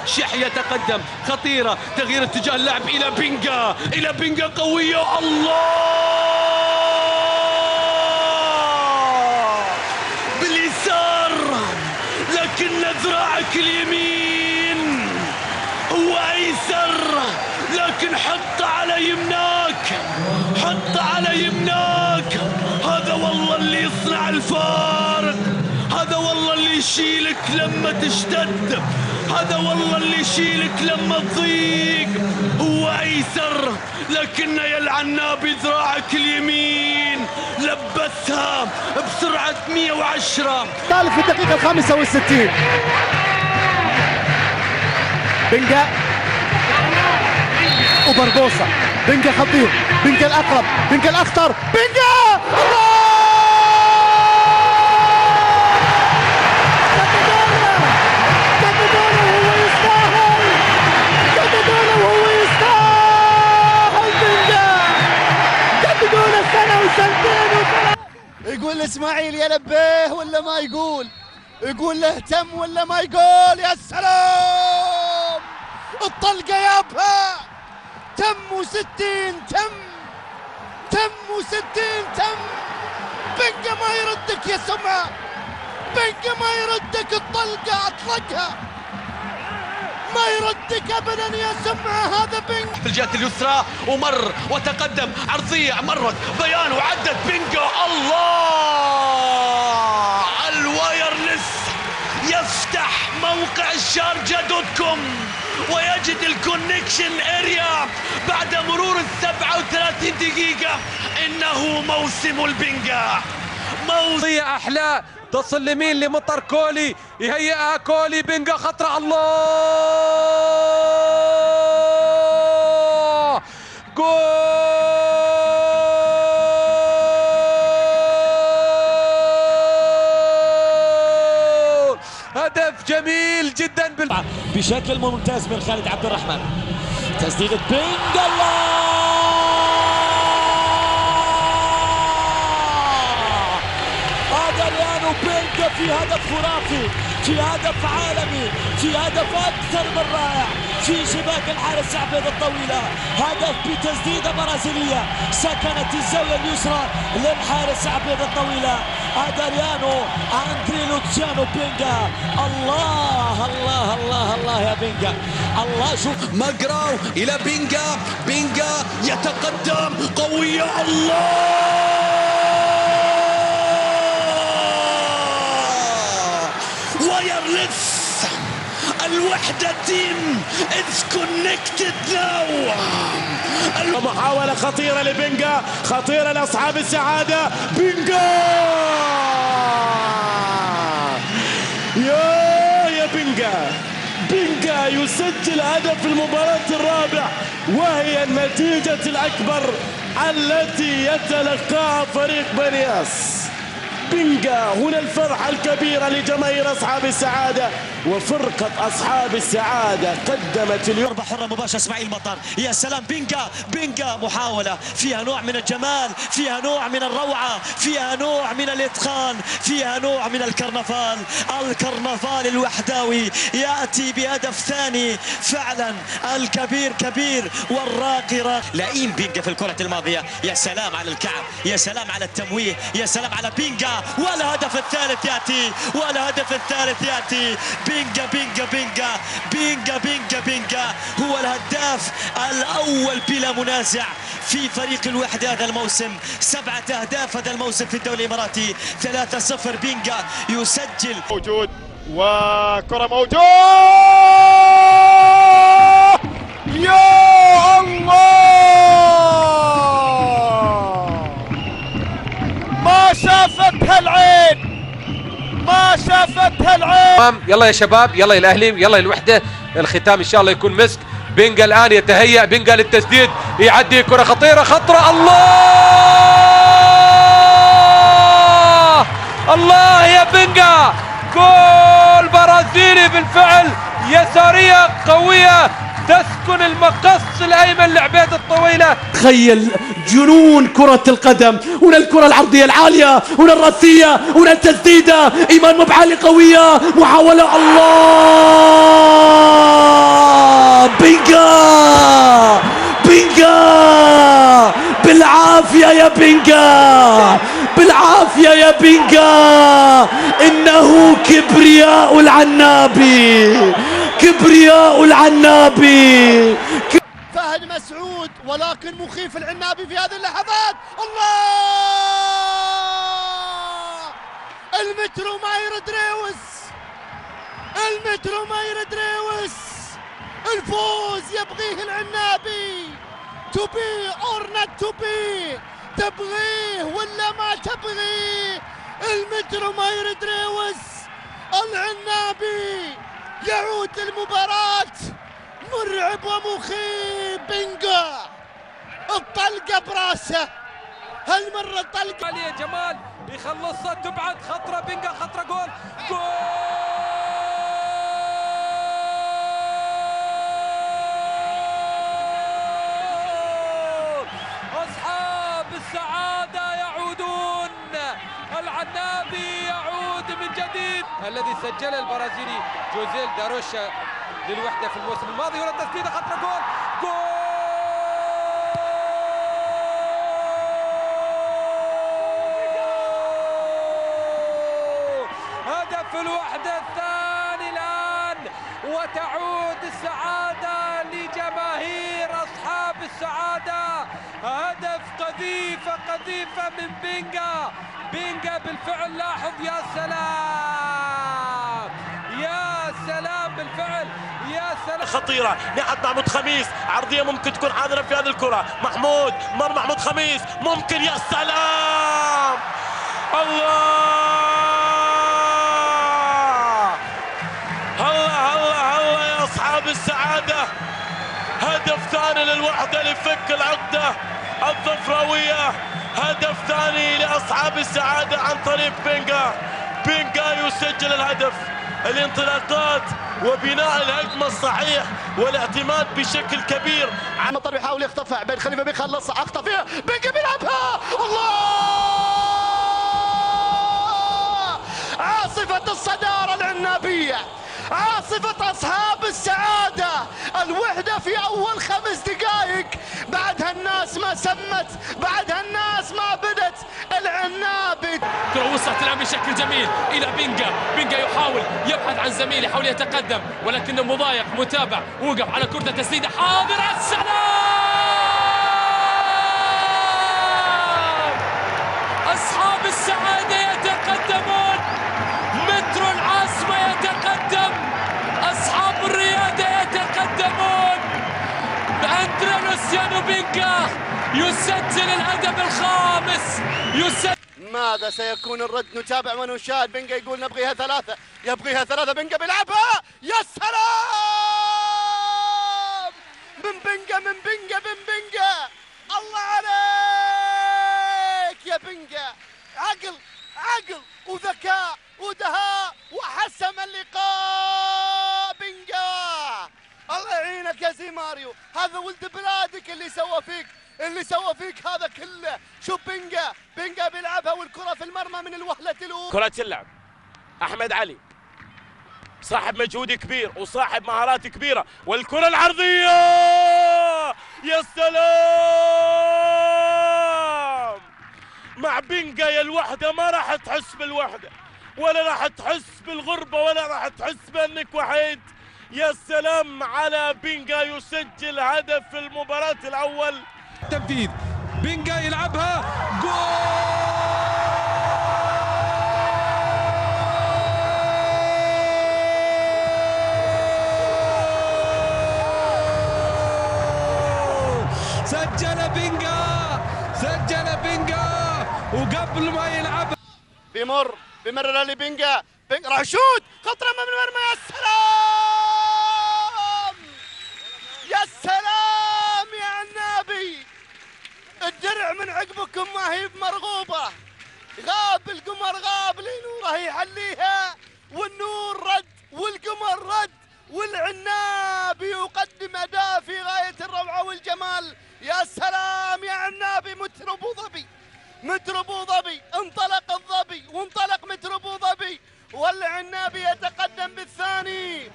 شح يتقدم، خطيرة، تغيير اتجاه اللعب إلى بينجا، إلى بينجا قوية، الله باليسار، لكن ذراعك اليمين هو أيسر، لكن حط على يمناك، حط على يمناك. هذا والله اللي يصنع الفارق، هذا والله اللي يشيلك لما تشتد، هذا والله اللي يشيلك لما تضيق. هو أيسر لكنه يلعننا بذراعك اليمين، لبسها بسرعة 110. طالب في الدقيقة 65 بنجا وبربوسا، بنجا خطير، بنجا الأقرب، بنجا الأخطر، بنجا يقول اسماعيل يا لبيه ولا ما يقول، يقول له اهتم ولا ما يقول. يا سلام الطلقة يابها، تم 60 تم 60 تم. بنجا ما يردك يا سمعة، بنجا ما يردك، الطلقة اطلقها ما يردك ابدا يا سمعة. هذا بنجا في الجهة اليسرى ومر وتقدم، عرضية مرت بيان وعدت بينجا. الله الوايرلس يفتح موقع الشارجة.com ويجد الكونكشن اريا بعد مرور 37 دقيقة. انه موسم البنجا، موسم احلى تصل اليمين لمطر كولي، يهيئها كولي، بنجا خطرة، الله جول، هدف جميل جدا بشكل ممتاز من خالد عبد الرحمن. تسديدة بنجا، الله بنجا في هدف خرافي، في هدف عالمي، في هدف أكثر من رائع في شباك الحارس عبيد الطويلة. هدف بتسديدة برازيلية سكنت الزاوية اليسرى للحارس عبيد الطويلة أدريانو أندري لوتشيانو بينجا. الله الله الله الله يا بينجا، الله. شوف مقراو إلى بينجا، بينجا يتقدم قوية، الله وايرلس الوحدة تيم is connected now. محاولة خطيرة لبنجا، خطيرة لأصحاب السعادة، بنجا يا بنجا، بنجا يسجل هدف المباراة الرابع، وهي النتيجة الأكبر التي يتلقاها فريق بنياس. بنجا هنا الفرحة الكبيرة لجماهير أصحاب السعادة، وفرقة أصحاب السعادة قدمت اليوم ضربة حرة مباشرة اسماعيل مطر. يا سلام بنجا محاولة فيها نوع من الجمال، فيها نوع من الروعة، فيها نوع من الإتقان، فيها نوع من الكرنفال. الكرنفال الوحداوي يأتي بهدف ثاني، فعلا الكبير كبير والراقي راقي. لئيم بنجا في الكرة الماضية. يا سلام على الكعب، يا سلام على التمويه، يا سلام على بنجا. والهدف الثالث يأتي، والهدف الثالث يأتي. بنجا بنجا بنجا بنجا بنجا بنجا هو الهداف الأول بلا منازع في فريق الوحدة هذا الموسم. 7 أهداف هذا الموسم في الدوري الإماراتي. 3-0 بنجا يسجل. موجود وكرة موجود، يا الله ما شافتها العين، ما شافتها العين. يلا يا شباب، يلا يا الاهلي، يلا يا الوحده، الختام ان شاء الله يكون مسك. بنجا الان يتهيأ، بنجا للتسديد، يعدي كرة خطيرة، خطرة، الله الله يا بنجا، جول برازيلي بالفعل، يسارية قوية تسكن المقص الايمن لعبيد الطويلة. تخيل جنون كرة القدم، هنا الكرة العرضية العالية، هنا الرأسية، هنا التسديدة، إيمان مبعالي قوية، محاولة، الله بالعافية يا بنجا، بالعافية يا بنجا. إنه كبرياء العنابي، كبرياء العنابي. فهد مسعود ولكن مخيف العنابي في هذه اللحظات. الله، المترو ما يرد ريوس، المترو ما يرد ريوس. الفوز يبغيه العنابي. to be or not to be، تبغيه ولا ما تبغيه. المترو ما يرد ريوس. العنابي يعود للمباراة مرعب ومخيف. بنجا الطلقة براسه، هالمرة الطلقة علي جمال يخلصها، تبعد خطرة بنجا، خطرة جول، جول. أصحاب السعادة يعودون، العنابي يعود من جديد. الذي سجله البرازيلي جوزيل داروشا للوحدة في الموسم الماضي. هنا تسديدة خطرة، جول، جول. هدف الوحدة الثاني الآن، وتعود السعادة لجماهير أصحاب السعادة. هدف قذيفة من بنجا. بنجا بالفعل، لاحظ، يا سلام يا سلام، بالفعل يا سلام. خطيرة ناحية محمود خميس، عرضية ممكن تكون حاضرة في هذه الكرة. محمود، مر محمود خميس، ممكن، يا سلام. الله، الله يا أصحاب السعادة. هدف ثاني للوحدة لفك العقدة الظفراوية. هدف ثاني لأصحاب السعادة عن طريق بنجا. بنجا يسجل الهدف. الانطلاقات وبناء الهجمة الصحيح والاعتماد بشكل كبير. مطر يحاول يختفع بن خليفة، بيخلصها، اخطا فيها بنجا، بيلعبها. الله، عاصفة الصدارة العنابية، عاصفة أصحاب السعادة. الوحدة في أول 5 دقائق، بعدها الناس ما سمت، بعدها الناس ما بدت. العنابي كرة وصلت الآن بشكل جميل إلى بنجا. بنجا يحاول يبحث عن زميله، يحاول يتقدم ولكنه مضايق، متابع، وقف على كرة تسديدة، حاضر. السلام، أصحاب السعادة يتقدمون، مترو العاصمة يتقدم، أصحاب الريادة يتقدمون. أندريا لوسيانو بنجا يسجل الهدف الخامس. ماذا سيكون الرد؟ نتابع ونشاهد. بنجا يقول نبغيها ثلاثة، يبغيها ثلاثة. بنجا بيلعبها، يا سلام، من بنجا، من بنجا، من بنجا. الله عليك يا بنجا، عقل، عقل وذكاء ودهاء، وحسم اللقاء. بنجا الله يعينك يا زي ماريو، هذا ولد بلادك اللي سوى فيك، اللي سوى فيك هذا كله. شوف بنجا، بنجا بيلعبها والكرة في المرمى من الوهلة الأولى. كرة اللعب أحمد علي، صاحب مجهود كبير وصاحب مهارات كبيرة، والكرة العرضية، يا سلام. مع بنجا يا الوحدة ما راح تحس بالوحدة، ولا راح تحس بالغربة، ولا راح تحس بأنك وحيد. يا سلام على بنجا، يسجل هدف في المباراة الأول. تنفيذ بنجا يلعبها، جول. سجل بنجا وقبل ما يلعب بمرر لبنجا. بنجا راح يشوت، خطرة من المرمى. يا سلام، يا سلام يا عنابي. الدرع من عقبكم ما هي مرغوبة. غاب القمر، غاب لنوره يحليها، والنور رد والقمر رد، والعنابي يقدم أداء في غاية الروعة والجمال. يا سلام يا عنابي. متر أبو ظبي، متر أبو ظبي، انطلق الظبي وانطلق متر أبو ظبي، والعنابي يتقدم بالثاني.